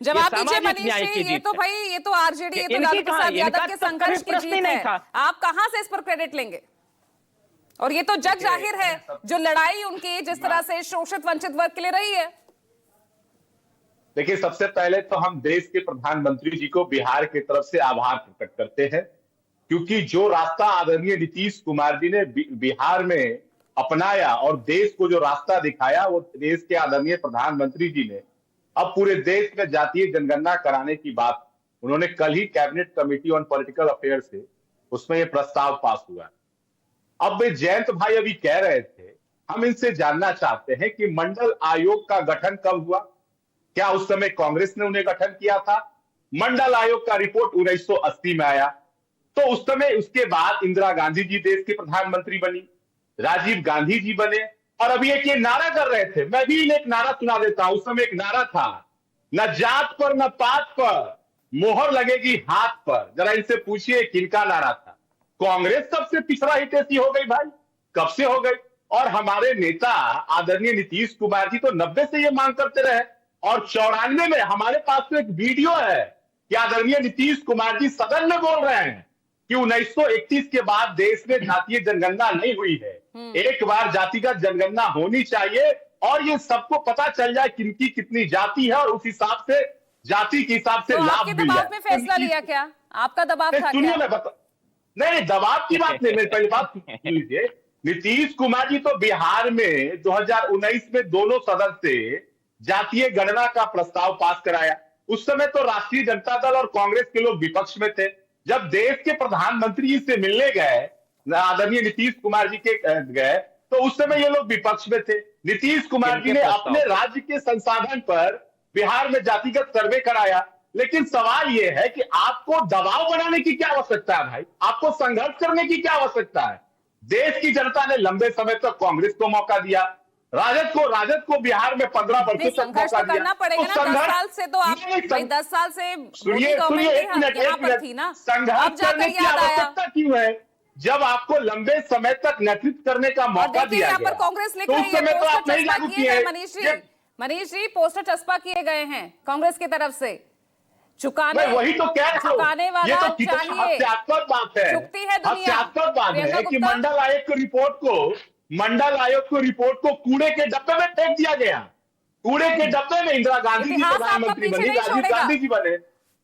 जवाब दीजिए सामाजिक मनीष न्याय जी, की ये जीत तो है। भाई ये तो आरजेडी, ये तो लालू प्रसाद यादव के संघर्ष की प्रश्न ही जीत नहीं है। था। आप कहां से इस पर क्रेडिट लेंगे? और ये तो जग जाहिर है जो लड़ाई उनकी जिस तरह से शोषित वंचित वर्ग के लिए रही है। देखिए, सबसे पहले तो हम देश के प्रधानमंत्री जी को बिहार की तरफ से आभार प्रकट करते हैं, क्योंकि जो रास्ता आदरणीय नीतीश कुमार जी ने बिहार में अपनाया और देश को जो रास्ता दिखाया, वो देश के आदरणीय प्रधानमंत्री जी ने अब पूरे देश में जातीय जनगणना कराने की बात उन्होंने कल ही cabinet committee on political affair से उसमें ये प्रस्ताव पास हुआ। अब वे जयंत भाई अभी कह रहे थे, हम इनसे जानना चाहते हैं कि मंडल आयोग का गठन कब हुआ? क्या उस समय कांग्रेस ने उन्हें गठन किया था? मंडल आयोग का रिपोर्ट 1980 में आया, तो उस समय उसके बाद इंदिरा गांधी जी देश के प्रधानमंत्री बनी, राजीव गांधी जी बने, और अभी एक ये नारा कर रहे थे, मैं भी एक नारा सुना देता हूं। उस समय एक नारा था, न जात पर न पात पर मोहर लगेगी हाथ पर। जरा इनसे पूछिए किनका नारा था? कांग्रेस सबसे पिछड़ा हित ऐसी हो गई भाई, कब से हो गई? और हमारे नेता आदरणीय नीतीश कुमार जी तो 90 से ये मांग करते रहे, और 94 में हमारे पास तो एक वीडियो है कि आदरणीय नीतीश कुमार जी सदन में बोल रहे हैं कि 1931 के बाद देश में जातीय जनगणना नहीं हुई है, एक बार जातिगत जनगणना होनी चाहिए और ये सबको पता चल जाए किनकी कितनी जाति है और उस हिसाब से जाति के हिसाब से लाभ मिल जाए। दबाव में फैसला लिया क्या? आपका दबाव था क्या? सुनिए, मैं बता, नहीं दबाव की बात नहीं, मेरी पहली बात सुन लीजिए। नीतीश कुमार जी तो बिहार में 2019 में दोनों सदन से जातीय गणना का प्रस्ताव पास कराया। उस समय तो राष्ट्रीय जनता दल और कांग्रेस के लोग विपक्ष में थे। जब देश के प्रधानमंत्री जी से मिलने गए, आदरणीय नीतीश कुमार जी के गए, तो उस समय ये लोग विपक्ष में थे। नीतीश कुमार जी ने अपने राज्य के संसाधन पर बिहार में जातिगत सर्वे कराया। लेकिन सवाल यह है कि आपको दबाव बनाने की क्या आवश्यकता है भाई? आपको संघर्ष करने की क्या आवश्यकता है? देश की जनता ने लंबे समय तक कांग्रेस को मौका दिया, राजद को बिहार में 15% तक संघर्ष मौका तो करना पड़ेगा ना। 10 साल से तो आप भाई 10 साल से मोदी गवर्नमेंट यहाँ पर थी ना, अब जाकर याद आया क्यों है? जब आपको लंबे समय तक नेतृत्व करने का मौका दिया यहाँ पर कांग्रेस लिख रही है, पोस्टर चस्पा किए गए मनीष जी, पोस्टर चस्पा किए गए हैं कांग्रेस की तरफ से। वही तो क्या चुकाने वाला ये तो कितना हास्यास्पद बात है, हास्यास्पद बात है कि मंडल आयोग को रिपोर्ट को कूड़े के डब्बे में फेंक दिया गया। कूड़े के डब्बे में इंदिरा गांधी जी प्रधानमंत्री बनी, राजीव गांधी जी बने,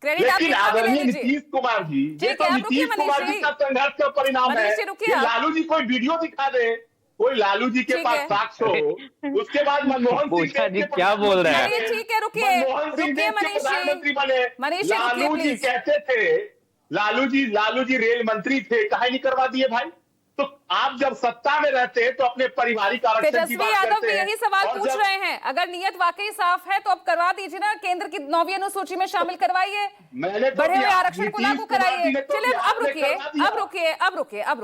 लेकिन आदरणीय नीतीश कुमार जी, ये तो नीतीश कुमार जी का संघर्ष का परिणाम है। लालू जी कोई वीडियो दिखा दे, कोई लालू जी के पास साक्ष्य हो, उसके बाद मनमोहन सिंह जी क्या बोल रहे हैं? ठीक है, रुकिए प्रधानमंत्री बने। लालू जी कहते थे, लालू जी रेल मंत्री थे, काहे नहीं करवा दिए भाई? तो आप जब सत्ता में रहते हैं तो अपने पारिवारिक आरक्षण की बात करते हैं। तेजस्वी यादव भी यही सवाल पूछ रहे हैं, अगर नियत वाकई साफ है तो अब करवा दीजिए ना, केंद्र की 9वीं अनुसूची में शामिल करवाइए, बढ़े हुए आरक्षण को लागू कराइए। चलिए अब रुकिए।